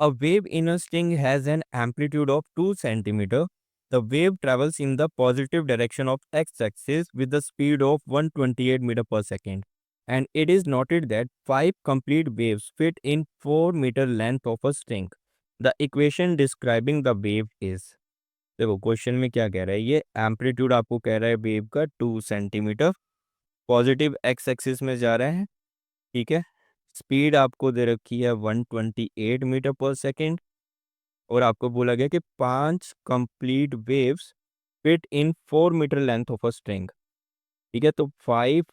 A wave in a string has an amplitude of 2 centimeter. The wave travels in the positive direction of x-axis with the speed of 128 meter per second. And it is noted that 5 complete waves fit in 4 meter length of a string. The equation describing the wave is, देखो question में क्या कह रहा है, ये amplitude आपको कह रहा है वेव का 2 सेंटीमीटर, पॉजिटिव एक्स एक्सिस में जा रहा है, ठीक है। स्पीड आपको दे रखी है 128 मीटर पर सेकेंड, और आपको बोला गया कि 5 complete waves fit in 4 meter length of a string, ठीक है। तो 5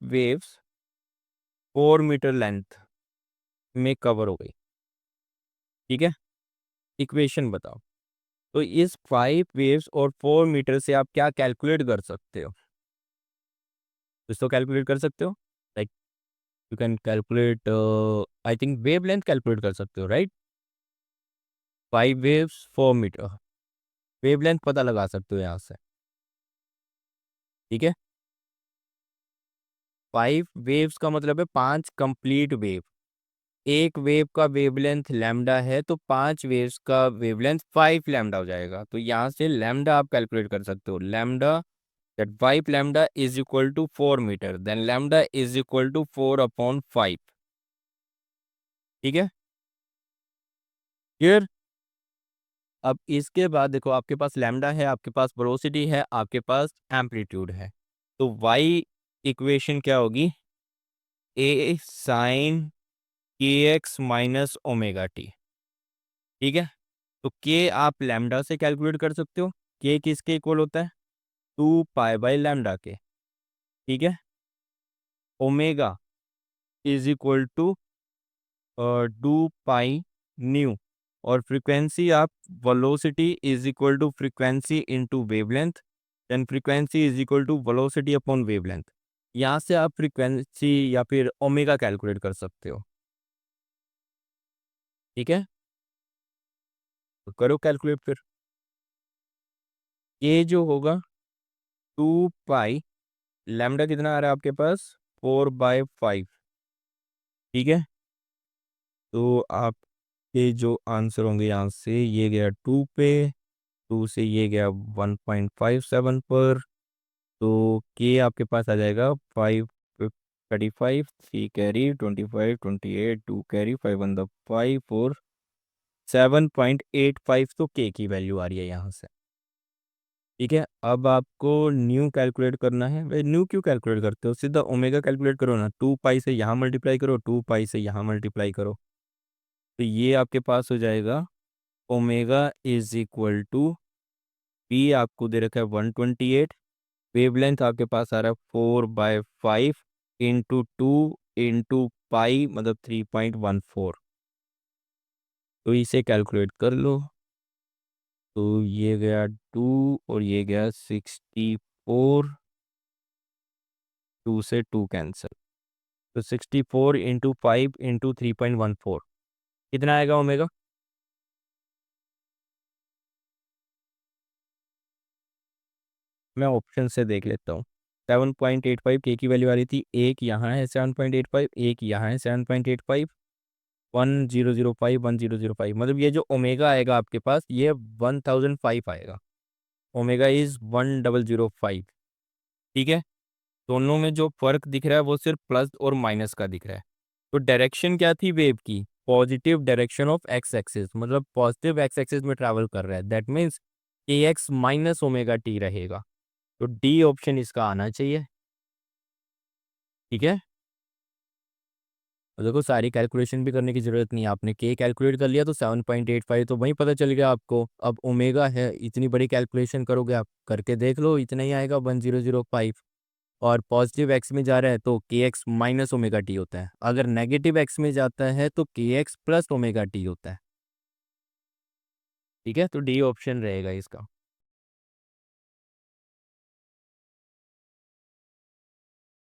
वेव्स 4 मीटर लेंथ में कवर हो गई, ठीक है। इक्वेशन बताओ। तो इस 5 वेव्स और 4 मीटर से आप क्या कैलकुलेट कर सकते हो? कुछ तो कैलकुलेट कर सकते हो, like you can calculate, I think wave length calculate कर सकते हो, right. 5 waves 4 meter, wave length पता लगा सकते हो यहाँ से, ठीक है। 5 वेव्स का मतलब है 5 कंप्लीट वेव। एक वेव का वेवलेंथ लैम्डा है, तो 5 वेव्स का वेवलेंथ 5 लैम्डा हो जाएगा। तो यहाँ से लैम्डा आप कैलकुलेट कर सकते हो, lambda that 5 lambda is equal to 4 meter, then lambda is equal to 4 upon 5, ठीक है। क्लियर। अब इसके बाद देखो, आपके पास लैम्डा है, आपके पास वेलोसिटी है, आपके पास एम्पलीट्यूड है। तो y इक्वेशन क्या होगी? a साइन के एक्स माइनस ओमेगा टी, ठीक है। तो k आप लैम्डा से कैलकुलेट कर सकते हो। k किसके इक्वल होता है? 2 पाई बाई लैम्डा के, ठीक है। Omega is equal to 2 pi nu, और फ्रीक्वेंसी आप velocity is equal to frequency into wavelength, then frequency is equal to velocity upon wavelength. यहाँ से आप फ्रीक्वेंसी या फिर ओमेगा कैलकुलेट कर सकते हो, ठीक है। तो करो कैलकुलेट फिर। ये जो होगा 2 पाई, लैम्डा कितना आ रहा है आपके पास? 4/5, ठीक है। तो आपके जो आंसर होंगे यहाँ से, ये गया 2 पे, 2 से ये गया 1.57 पर। तो के आपके पास आ जाएगा 5 35, 3 कैरी 25 28, 2 कैरी 5 और 7.85, तो के की वैल्यू आ रही है यहाँ से, ठीक है। अब आपको न्यू कैलकुलेट करना है। भाई न्यू क्यों कैलकुलेट करते हो, सीधा ओमेगा कैलकुलेट करो ना। 2 पाई से यहाँ मल्टीप्लाई करो, 2 पाई से यहाँ मल्टीप्लाई करो, तो ये आपके पास हो जाएगा omega is equal to, P आपको दे रखा है 128, वेवलेंथ आपके पास आ रहा है 4/5 इंटू 2 इंटू पाई, मतलब 3.14। तो इसे कैलकुलेट कर लो। तो ये गया 2 और ये गया 64, 2 से 2 कैंसिल, तो 64 इंटू 5 इंटू 3.14 कितना आएगा ओमेगा? मैं ऑप्शन से देख लेता हूँ। 7.85 के की वैल्यू आ रही थी, एक यहाँ है 7.85, एक यहाँ है 7.85, 1005 मतलब ये जो ओमेगा आएगा आपके पास, ये 1005 आएगा। ओमेगा इज 1005, ठीक है। दोनों में जो फर्क दिख रहा है वो सिर्फ प्लस और माइनस का दिख रहा है। तो डायरेक्शन क्या थी वेव की? Positive direction of x axis, मतलब पॉजिटिव एक्स एक्सिस में ट्रैवल कर रहा है, दैट मीन्स के एक्स माइनस ओमेगा टी रहेगा। तो डी ऑप्शन इसका आना चाहिए, ठीक है। और देखो सारी कैलकुलेशन भी करने की जरूरत नहीं है, आपने के कैलकुलेट कर लिया तो 7.85 तो वहीं पता चल गया आपको। अब ओमेगा है, इतनी बड़ी कैलकुलेशन करोगे आप, करके देख लो, इतना ही आएगा 1005। और पॉजिटिव एक्स में जा रहा है तो के एक्स माइनस ओमेगा टी होता है, अगर नेगेटिव एक्स में जाता है तो के एक्स प्लस ओमेगा टी होता है, ठीक है। तो डी ऑप्शन रहेगा इसका।